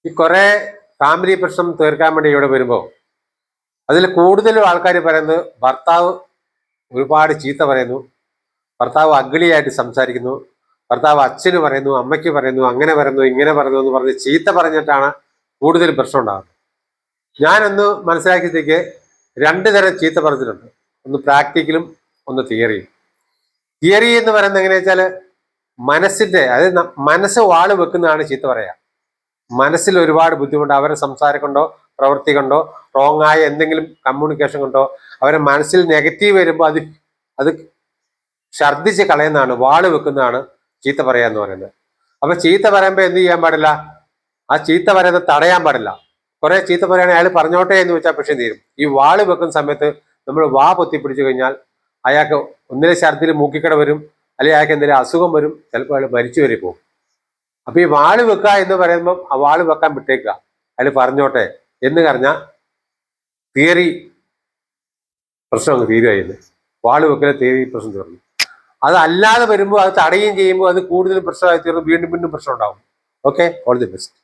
ഈ കുറെ ഫാമിലി പ്രശ്നം തീർക്കാൻ വേണ്ടി ഇവിടെ വരുമ്പോൾ അതിൽ കൂടുതലും ആൾക്കാർ പറയുന്നത് ഭർത്താവ് ഒരുപാട് ചീത്ത പറയുന്നു, ഭർത്താവ് അഗ്ലിയായിട്ട് സംസാരിക്കുന്നു, ഭർത്താവ് അച്ഛന് പറയുന്നു, അമ്മയ്ക്ക് പറയുന്നു, അങ്ങനെ പറയുന്നു, ഇങ്ങനെ പറയുന്നു എന്ന് പറഞ്ഞ് ചീത്ത പറഞ്ഞിട്ടാണ് കൂടുതൽ പ്രശ്നം ഉണ്ടാകുന്നത്. ഞാനൊന്ന് മനസ്സിലാക്കിയത്തേക്ക് രണ്ട് തരം ചീത്ത പറഞ്ഞിട്ടുണ്ട്. ഒന്ന് പ്രാക്ടിക്കലും ഒന്ന് തിയറിയും. തിയറി എന്ന് പറയുന്നത് എങ്ങനെയാ വെച്ചാൽ മനസ്സിന്റെ, അതായത് മനസ്സ് വാള് വെക്കുന്നതാണ് ചീത്ത പറയാ. മനസ്സിൽ ഒരുപാട് ബുദ്ധിമുട്ട്, അവരെ സംസാരം കൊണ്ടോ പ്രവൃത്തി കൊണ്ടോ റോങ് ആയ എന്തെങ്കിലും കമ്മ്യൂണിക്കേഷൻ കൊണ്ടോ അവരെ മനസ്സിൽ നെഗറ്റീവ് വരുമ്പോൾ അത് ഛർദ്ദിച്ച് കളയുന്നതാണ്, വാള് വെക്കുന്നതാണ് ചീത്ത പറയാ എന്ന് പറയുന്നത്. അപ്പൊ ചീത്ത പറയുമ്പോൾ എന്ത് ചെയ്യാൻ പാടില്ല? ആ ചീത്ത പറയുന്നത് തടയാൻ പാടില്ല. കുറെ ചീത്ത പറയുകയാണെങ്കിൽ അയാൾ പറഞ്ഞോട്ടെ എന്ന് വെച്ചാൽ പക്ഷേ തീരും. ഈ വാള് വെക്കുന്ന സമയത്ത് നമ്മൾ വാ പൊത്തിപ്പിടിച്ചു കഴിഞ്ഞാൽ അയാൾക്ക് ഒന്നിലെ ഛർദ്ദിൽ മൂക്കിക്കട വരും, അല്ലെങ്കിൽ അയാൾക്ക് എന്തെങ്കിലും അസുഖം വരും, ചിലപ്പോൾ അയാൾ മരിച്ചു വരെ പോകും. അപ്പൊ ഈ വാള് വെക്കുക എന്ന് പറയുമ്പോൾ ആ വാള് വെക്കാൻ വിട്ടേക്കുക, അയാൾ പറഞ്ഞോട്ടെ എന്ന് പറഞ്ഞാൽ തിയറി പ്രശ്നം അങ്ങ് തീരുമായിരുന്നു. വാള് വെക്കലെ തിയറി പ്രശ്നം തീർന്നു. അതല്ലാതെ വരുമ്പോൾ അത് തടയുകയും ചെയ്യുമ്പോൾ അത് കൂടുതൽ പ്രശ്നമായി തീർന്നു, വീണ്ടും വീണ്ടും പ്രശ്നം ഉണ്ടാവും. Okay, all the best.